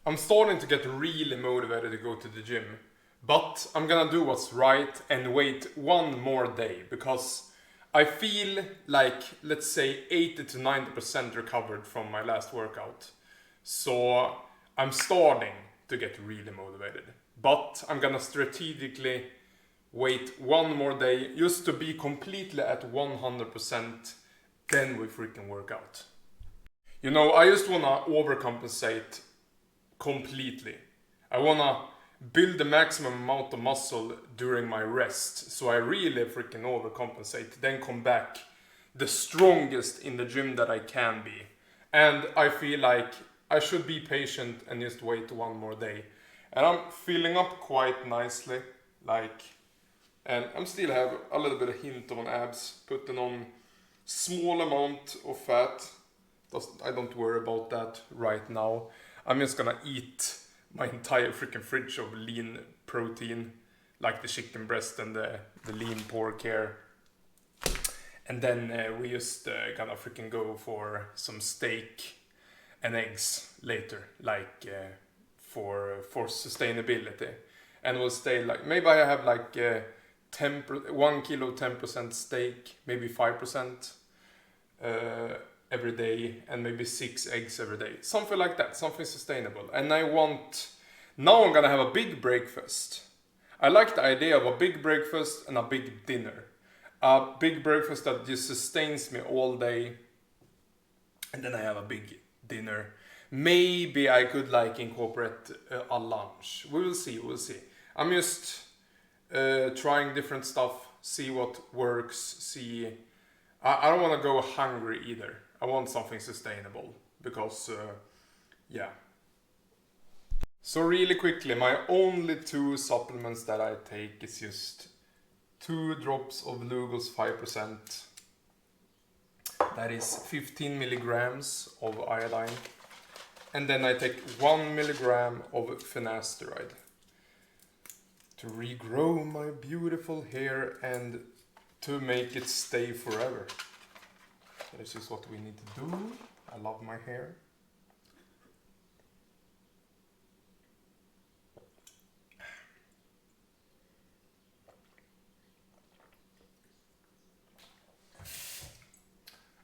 I'm starting to get really motivated to go to the gym. But I'm gonna do what's right and wait one more day because I feel like, let's say, 80 to 90% recovered from my last workout. So I'm starting to get really motivated. But I'm gonna strategically wait one more day just to be completely at 100%. Then we freaking work out. You know, I just wanna overcompensate completely. I wanna build the maximum amount of muscle during my rest, so I really freaking overcompensate, then come back the strongest in the gym that I can be. And I feel like I should be patient and just wait one more day. And I'm filling up quite nicely, and I'm still have a little bit of hint on abs, putting on small amount of fat. I don't worry about that right now. I'm just gonna eat my entire freaking fridge of lean protein, like the chicken breast and the lean pork here. And then we just gonna freaking go for some steak and eggs later, for sustainability. And we'll stay like, maybe I have like 1 kilo 10% steak, maybe 5% every day, and maybe 6 eggs every day, something like that, something sustainable. And now I'm gonna have a big breakfast. I like the idea of a big breakfast and a big dinner. A big breakfast that just sustains me all day, and then I have a big dinner. Maybe I could incorporate a lunch. We'll see. I'm just trying different stuff, see what works, I don't want to go hungry either. I want something sustainable because, yeah. So really quickly, my only 2 supplements that I take is just 2 drops of Lugos 5%. That is 15 milligrams of iodine. And then I take 1 milligram of finasteride to regrow my beautiful hair and to make it stay forever. This is what we need to do. I love my hair.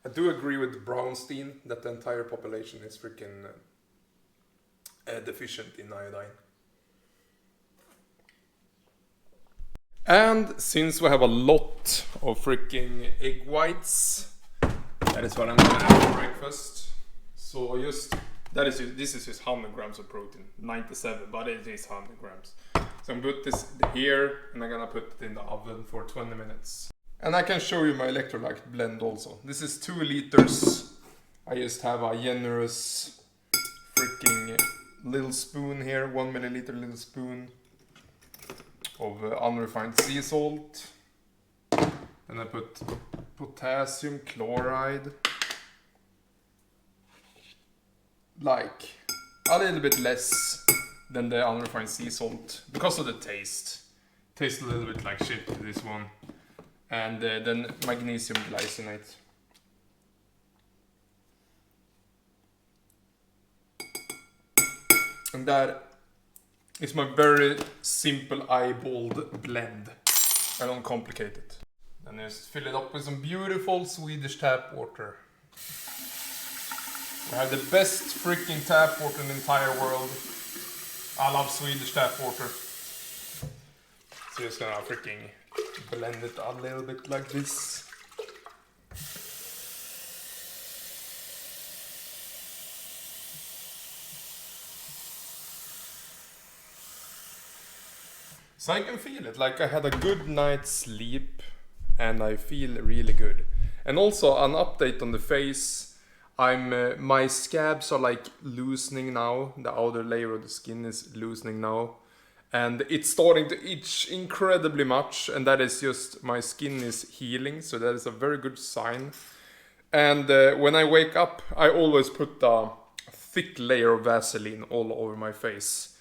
I do agree with Brownstein that the entire population is freaking deficient in iodine. And since we have a lot of freaking egg whites, that is what I'm gonna have for breakfast. So this is just 100 grams of protein, 97, but it is 100 grams. So I'm gonna put this here, and I'm gonna put it in the oven for 20 minutes. And I can show you my electrolyte blend also. This is 2 liters. I just have a generous freaking little spoon here, 1 milliliter little spoon of unrefined sea salt. Then I put potassium chloride, like a little bit less than the unrefined sea salt because of the taste. Tastes a little bit like shit, this one. And then magnesium glycinate. And that is my very simple eyeballed blend. I don't complicate it. Then just fill it up with some beautiful Swedish tap water. I have the best freaking tap water in the entire world. I love Swedish tap water. So just gonna freaking blend it a little bit like this. So I can feel it, like I had a good night's sleep and I feel really good. And also an update on the face. My scabs are like loosening now. The outer layer of the skin is loosening now. And it's starting to itch incredibly much, and that is just my skin is healing, so that is a very good sign. And when I wake up, I always put a thick layer of Vaseline all over my face.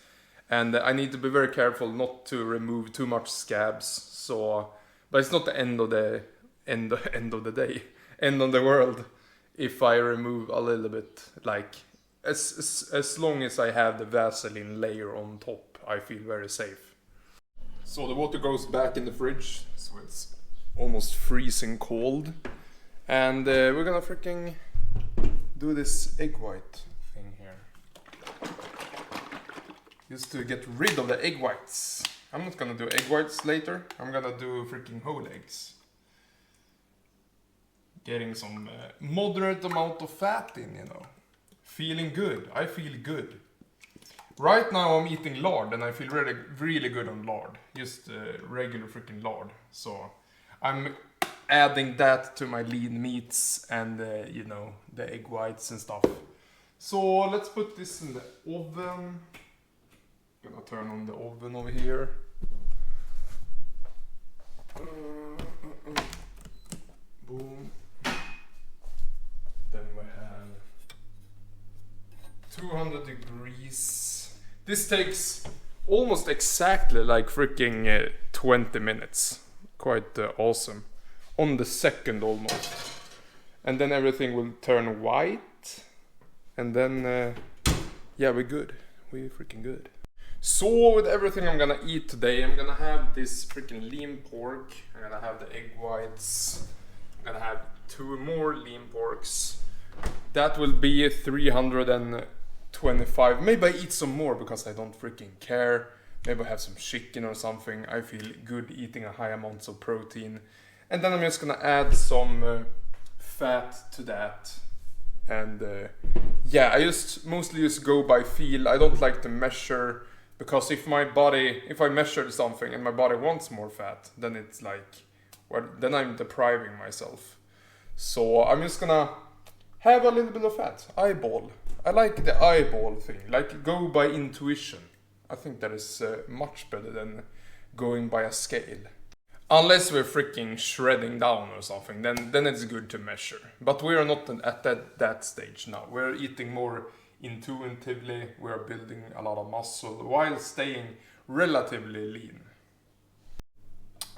And I need to be very careful not to remove too much scabs. So, but it's not the end of the end of the day, end of the world, if I remove a little bit, like as long as I have the Vaseline layer on top, I feel very safe. So the water goes back in the fridge, so it's almost freezing cold. And we're gonna freaking do this egg white thing here. Just to get rid of the egg whites. I'm not gonna do egg whites later, I'm gonna do freaking whole eggs. Getting some moderate amount of fat in, you know. Feeling good, I feel good. Right now I'm eating lard and I feel really, really good on lard. Just regular freaking lard. So I'm adding that to my lean meats and you know, the egg whites and stuff. So let's put this in the oven. Gonna turn on the oven over here. Boom. Then we have 200 degrees. This takes almost exactly like freaking 20 minutes. Quite awesome. On the second almost. And then everything will turn white. And then, yeah, we're good. We're freaking good. So with everything I'm gonna eat today, I'm gonna have this freaking lean pork. I'm gonna have the egg whites. I'm gonna have 2 more lean porks. That will be 325. Maybe I eat some more because I don't freaking care. Maybe I have some chicken or something. I feel good eating a high amounts of protein. And then I'm just gonna add some fat to that. And yeah, I mostly just go by feel. I don't like to measure. Because if I measure something and my body wants more fat, then it's like, well, then I'm depriving myself. So I'm just gonna have a little bit of fat, eyeball. I like the eyeball thing, like go by intuition. I think that is much better than going by a scale. Unless we're freaking shredding down or something, then it's good to measure. But we are not at that stage now. We're eating more intuitively, we're building a lot of muscle while staying relatively lean.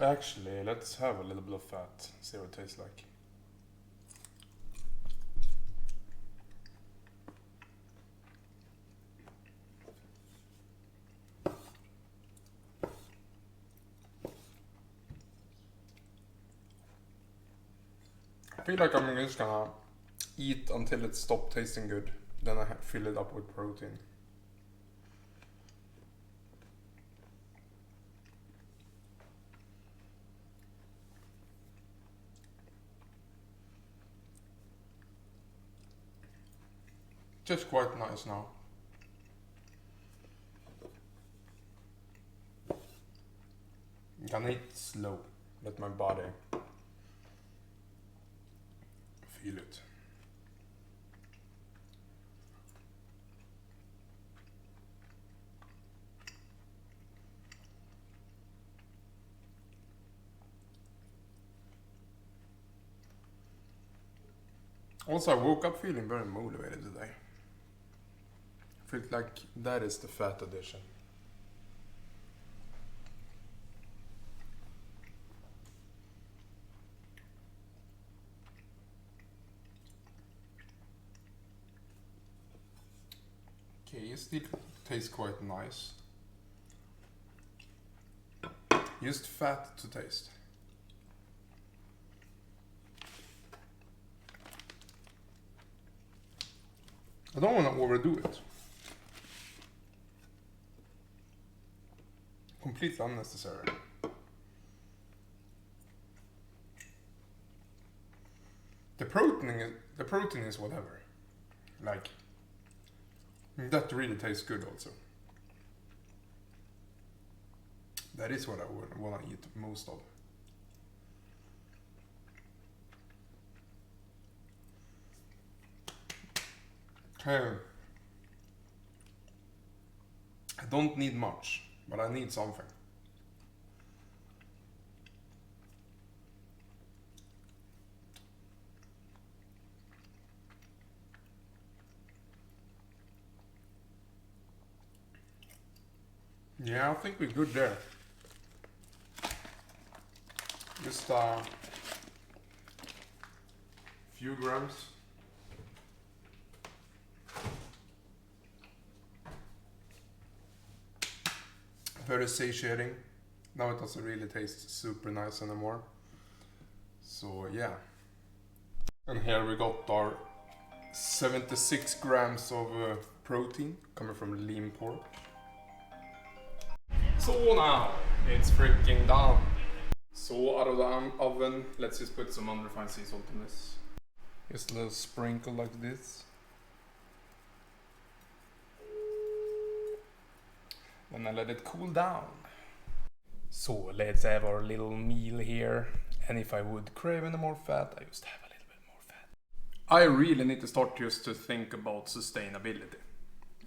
Actually, let's have a little bit of fat, see what it tastes like. I feel like I'm just gonna eat until it stops tasting good. Then I fill it up with protein. Just quite nice now. I'm gonna eat slow. Let my body feel it. Also, I woke up feeling very motivated today. I feel like that is the fat addition. Okay, it still tastes quite nice. Just fat to taste. I don't want to overdo it. Completely unnecessary. The protein is whatever. Like, that really tastes good also. That is what I would want to eat most of. Okay. I don't need much, but I need something. Yeah, I think we're good there. Just a few grams. Very satiating. Now it doesn't really taste super nice anymore. So yeah. And here we got our 76 grams of protein coming from lean pork. So now it's freaking done. So out of the oven, let's just put some unrefined sea salt in this. Just a little sprinkle like this. Then I let it cool down. So let's have our little meal here. And if I would crave any more fat, I just have a little bit more fat. I really need to start just to think about sustainability.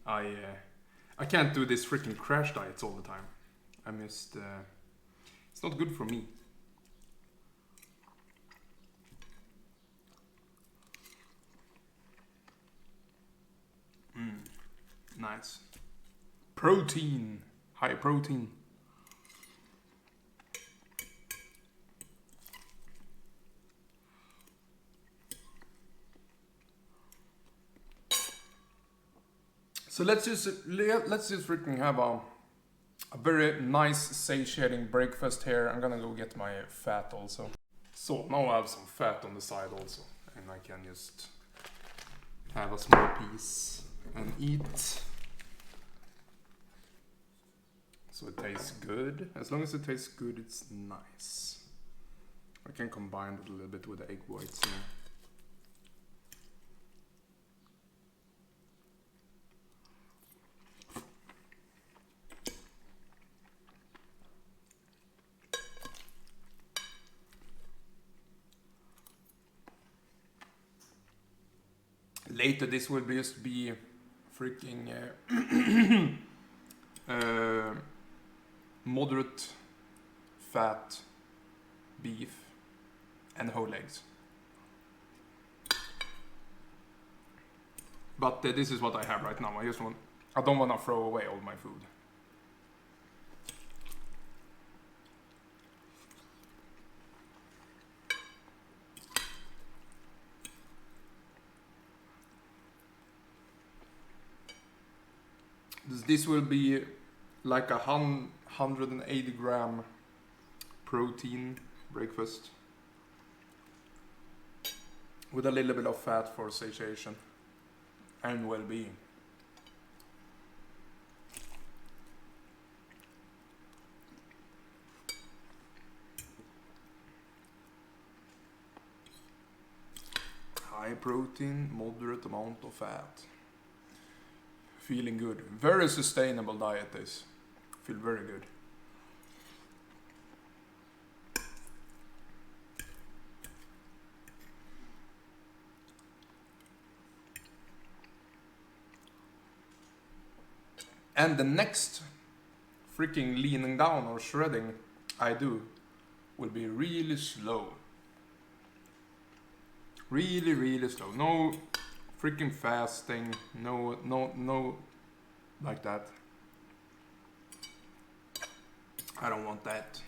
I can't do these freaking crash diets all the time. I'm just... it's not good for me. Nice. Protein. High protein. So let's just freaking have a very nice satiating breakfast here. I'm gonna go get my fat also. So now I have some fat on the side also, and I can just have a small piece and eat. So it tastes good. As long as it tastes good, it's nice. I can combine it a little bit with the egg whites here. Later this will just be freaking moderate fat beef and whole eggs. But this is what I have right now. I don't want to throw away all my food. This will be like 180 gram protein breakfast with a little bit of fat for satiation and well-being. High protein, moderate amount of fat. Feeling good. Very sustainable diet this. Feel very good. And the next freaking leaning down or shredding I do will be really slow. Really, really slow. No freaking fasting. No like that. I don't want that.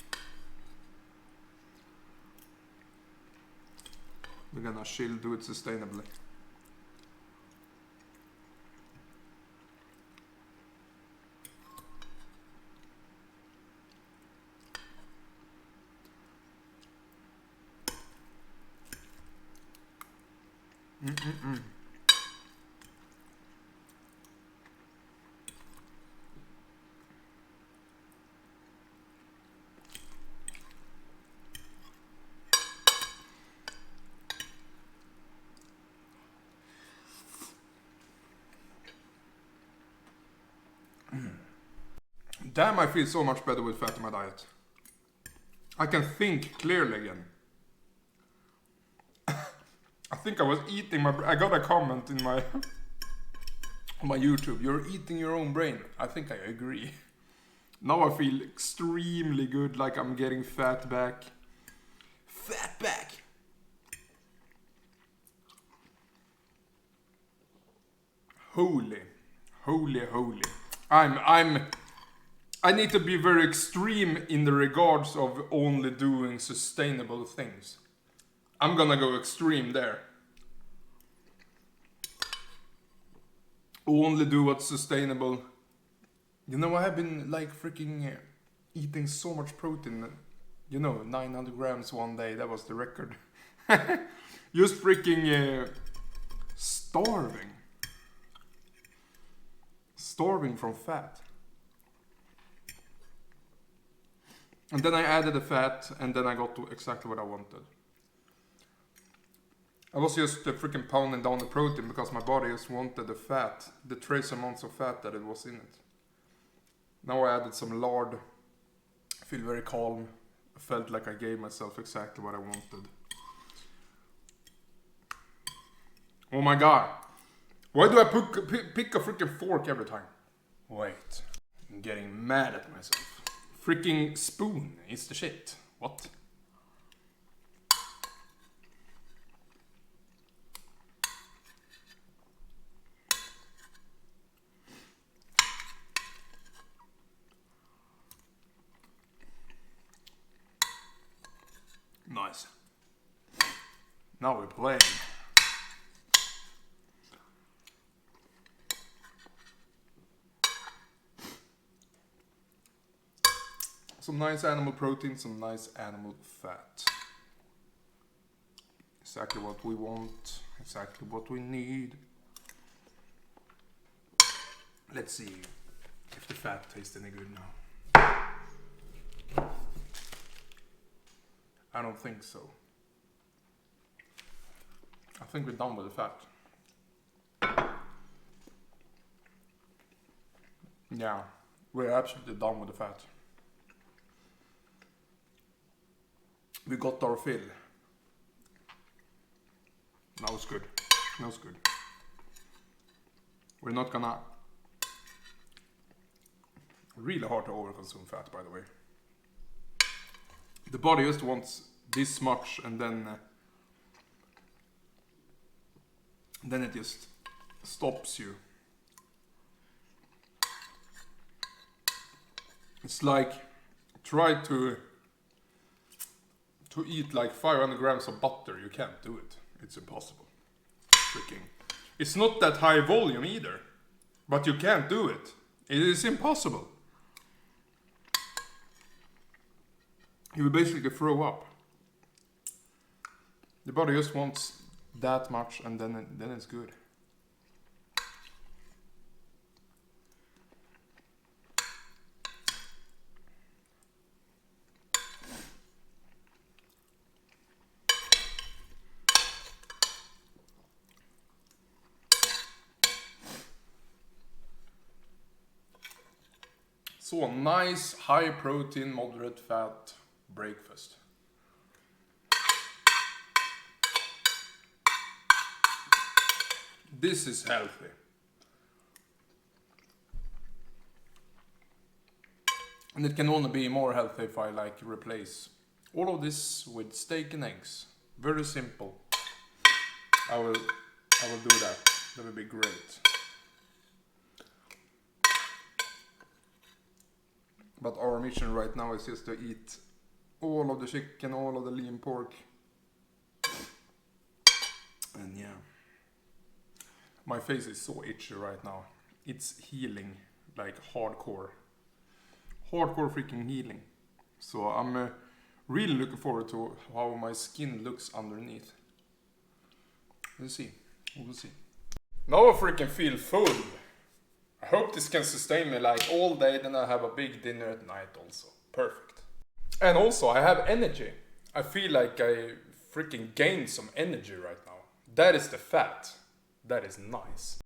We're gonna chill, do it sustainably. Damn, I feel so much better with fat in my diet. I can think clearly again. I think I was eating I got a comment in my on my YouTube. You're eating your own brain. I think I agree. Now I feel extremely good, like I'm getting fat back. Fat back. Holy. I need to be very extreme in the regards of only doing sustainable things. I'm gonna go extreme there. Only do what's sustainable. You know, I have been like freaking eating so much protein. You know, 900 grams one day. That was the record. Just freaking starving. Starving from fat. And then I added the fat, and then I got to exactly what I wanted. I was just freaking pounding down the protein because my body just wanted the fat, the trace amounts of fat that it was in it. Now I added some lard. I feel very calm. I felt like I gave myself exactly what I wanted. Oh my god. Why do I pick a freaking fork every time? Wait. I'm getting mad at myself. Freaking spoon is the shit. What? Nice. Now we're playing. Some nice animal protein, some nice animal fat. Exactly what we want, exactly what we need. Let's see if the fat tastes any good now. I don't think so. I think we're done with the fat. Yeah, we're absolutely done with the fat. We got our fill. Now it's good. Now it's good. We're not gonna... Really hard to overconsume fat, by the way. The body just wants this much, and then it just stops you. It's like try to eat like 500 grams of butter. You can't do it. It's impossible. Freaking. It's not that high volume either, but you can't do it. It is impossible. You will basically throw up. The body just wants that much, and then it's good. So a nice, high protein, moderate fat breakfast. This is healthy. And it can only be more healthy if I like replace all of this with steak and eggs. Very simple. I will do that. That would be great. But our mission right now is just to eat all of the chicken, all of the lean pork. And yeah. My face is so itchy right now. It's healing, like hardcore. Hardcore freaking healing. So I'm really looking forward to how my skin looks underneath. We'll see. We'll see. Now I freaking feel full. I hope this can sustain me like all day, then I have a big dinner at night also. Perfect. And also I have energy. I feel like I freaking gained some energy right now. That is the fat. That is nice.